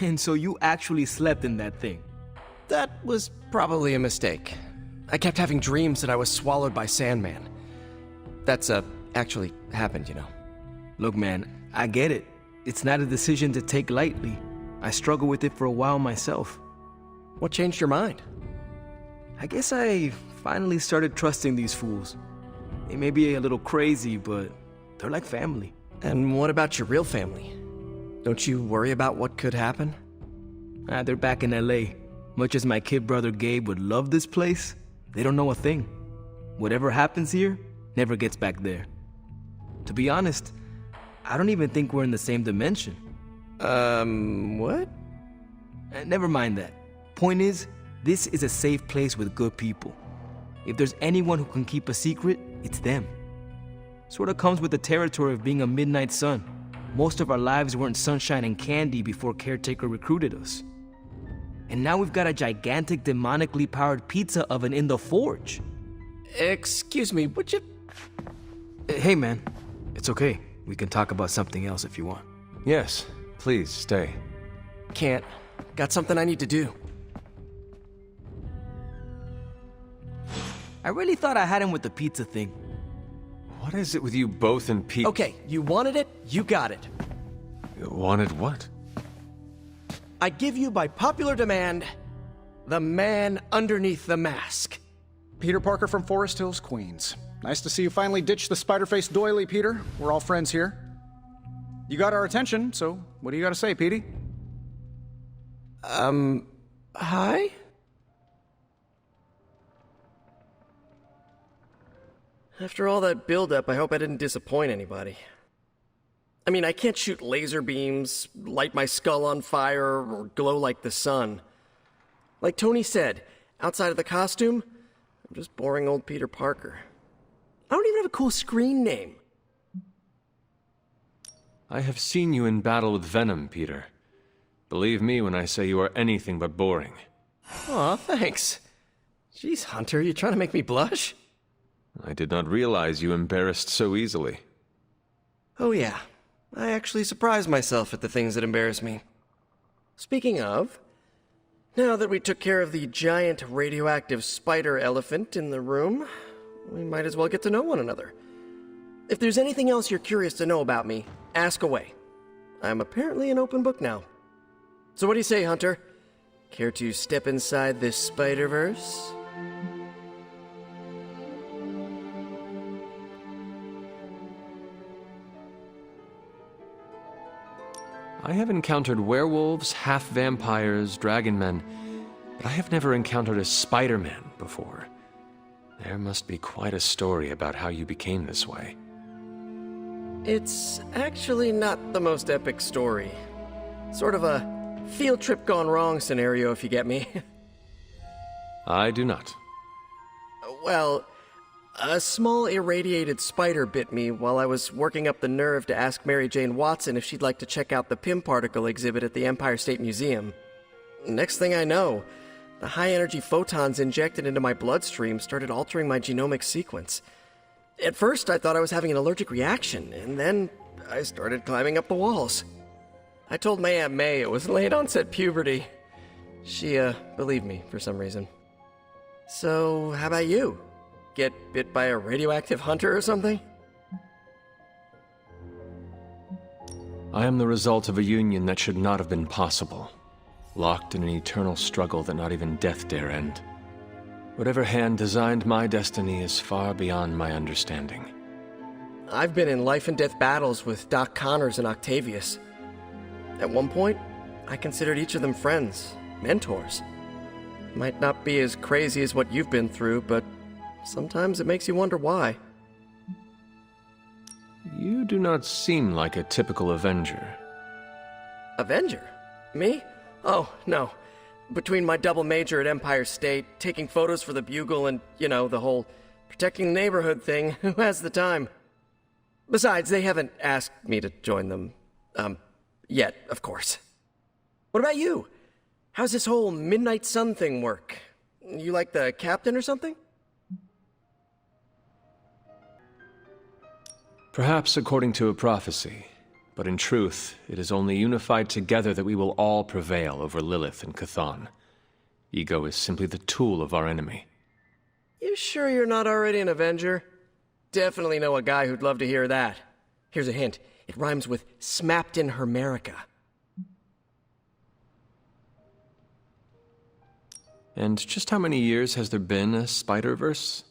And so you actually slept in that thing? That was probably a mistake. I kept having dreams that I was swallowed by Sandman. That's, actually happened, you know. Look, man, I get it. It's not a decision to take lightly. I struggled with it for a while myself. What changed your mind? I guess I finally started trusting these fools. They may be a little crazy, but they're like family. And what about your real family? Don't you worry about what could happen? They're back in LA. Much as my kid brother Gabe would love this place, they don't know a thing. Whatever happens here never gets back there. To be honest, I don't even think we're in the same dimension. What? Never mind that. Point is, this is a safe place with good people. If there's anyone who can keep a secret, it's them. Sort of comes with the territory of being a midnight sun. Most of our lives weren't sunshine and candy before Caretaker recruited us. And now we've got a gigantic demonically powered pizza oven in the forge. Excuse me, would you... Hey man, it's okay. We can talk about something else if you want. Yes, please stay. Can't. Got something I need to do. I really thought I had him with the pizza thing. What is it with you both and Pete? Okay, you wanted it, you got it. You wanted what? I give you by popular demand, the man underneath the mask. Peter Parker from Forest Hills, Queens. Nice to see you finally ditched the spider-faced doily, Peter. We're all friends here. You got our attention, so what do you got to say, Petey? Hi? After all that build-up, I hope I didn't disappoint anybody. I mean, I can't shoot laser beams, light my skull on fire, or glow like the sun. Like Tony said, outside of the costume, I'm just boring old Peter Parker. I don't even have a cool screen name. I have seen you in battle with Venom, Peter. Believe me when I say you are anything but boring. Aw, thanks. Jeez, Hunter, you trying to make me blush? I did not realize you embarrassed so easily. Oh yeah, I actually surprise myself at the things that embarrass me. Speaking of, now that we took care of the giant radioactive spider elephant in the room, we might as well get to know one another. If there's anything else you're curious to know about me, ask away. I'm apparently an open book now. So what do you say, Hunter? Care to step inside this Spider-Verse? I have encountered werewolves, half-vampires, dragon men, but I have never encountered a Spider-Man before. There must be quite a story about how you became this way. It's actually not the most epic story. Sort of a field trip gone wrong scenario, if you get me. I do not. Well, a small irradiated spider bit me while I was working up the nerve to ask Mary Jane Watson if she'd like to check out the Pym particle exhibit at the Empire State Museum. Next thing I know, the high-energy photons injected into my bloodstream started altering my genomic sequence. At first, I thought I was having an allergic reaction, and then I started climbing up the walls. I told my Aunt May it was late-onset puberty. She, believed me for some reason. So, how about you? Get bit by a radioactive hunter or something? I am the result of a union that should not have been possible. Locked in an eternal struggle that not even death dare end. Whatever hand designed my destiny is far beyond my understanding. I've been in life and death battles with Doc Connors and Octavius. At one point, I considered each of them friends, mentors. Might not be as crazy as what you've been through, but sometimes it makes you wonder why. You do not seem like a typical Avenger. Avenger? Me? Oh, no. Between my double major at Empire State, taking photos for the Bugle, and, you know, the whole protecting the neighborhood thing, who has the time? Besides, they haven't asked me to join them, yet, of course. What about you? How's this whole Midnight Sun thing work? You like the captain or something? Perhaps according to a prophecy, But in truth, it is only unified together that we will all prevail over Lilith and Chthon. Ego is simply the tool of our enemy. You sure you're not already an Avenger? Definitely know a guy who'd love to hear that. Here's a hint. It rhymes with smapped in Hermerica. And just how many years has there been a Spider-Verse?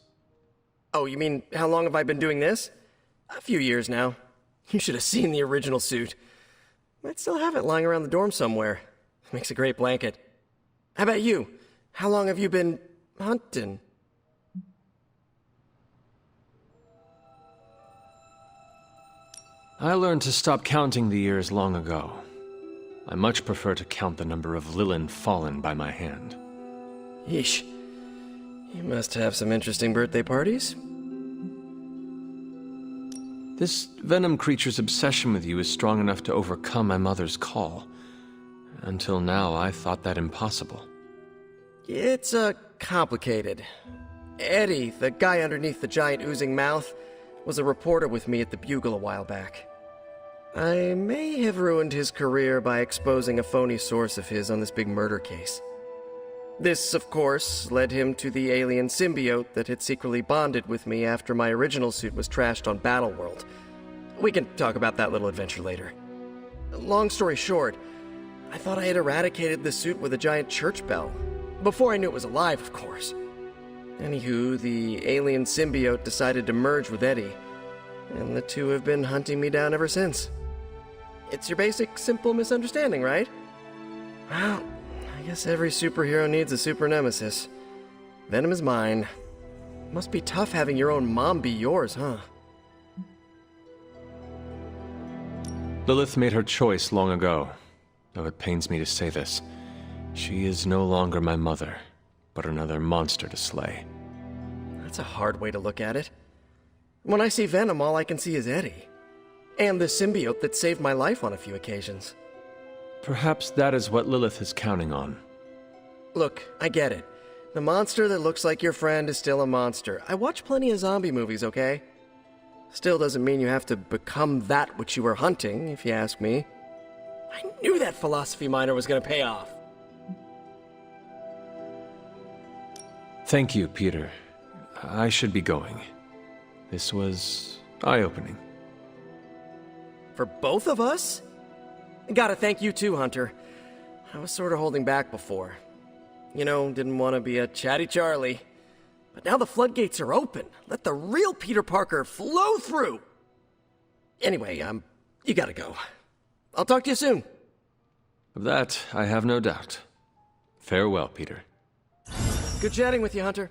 Oh, you mean how long have I been doing this? A few years now. You should have seen the original suit. Might still have it lying around the dorm somewhere. Makes a great blanket. How about you? How long have you been hunting? I learned to stop counting the years long ago. I much prefer to count the number of Lilin fallen by my hand. Yeesh. You must have some interesting birthday parties. This venom creature's obsession with you is strong enough to overcome my mother's call. Until now, I thought that impossible. It's, complicated. Eddie, the guy underneath the giant oozing mouth, was a reporter with me at the Bugle a while back. I may have ruined his career by exposing a phony source of his on this big murder case. This, of course, led him to the alien symbiote that had secretly bonded with me after my original suit was trashed on Battleworld. We can talk about that little adventure later. Long story short, I thought I had eradicated the suit with a giant church bell. Before I knew it was alive, of course. Anywho, the alien symbiote decided to merge with Eddie, and the two have been hunting me down ever since. It's your basic, simple misunderstanding, right? Well, I guess every superhero needs a super nemesis. Venom is mine. Must be tough having your own mom be yours, huh? Lilith made her choice long ago, though it pains me to say this. She is no longer my mother, but another monster to slay. That's a hard way to look at it. When I see Venom, all I can see is Eddie. And the symbiote that saved my life on a few occasions. Perhaps that is what Lilith is counting on. Look, I get it. The monster that looks like your friend is still a monster. I watch plenty of zombie movies, okay? Still doesn't mean you have to become that which you were hunting, if you ask me. I knew that philosophy minor was gonna pay off. Thank you, Peter. I should be going. This was eye-opening. For both of us? Gotta thank you too, Hunter. I was sort of holding back before. You know, didn't want to be a chatty Charlie. But now the floodgates are open. Let the real Peter Parker flow through! Anyway, you gotta go. I'll talk to you soon. Of that, I have no doubt. Farewell, Peter. Good chatting with you, Hunter.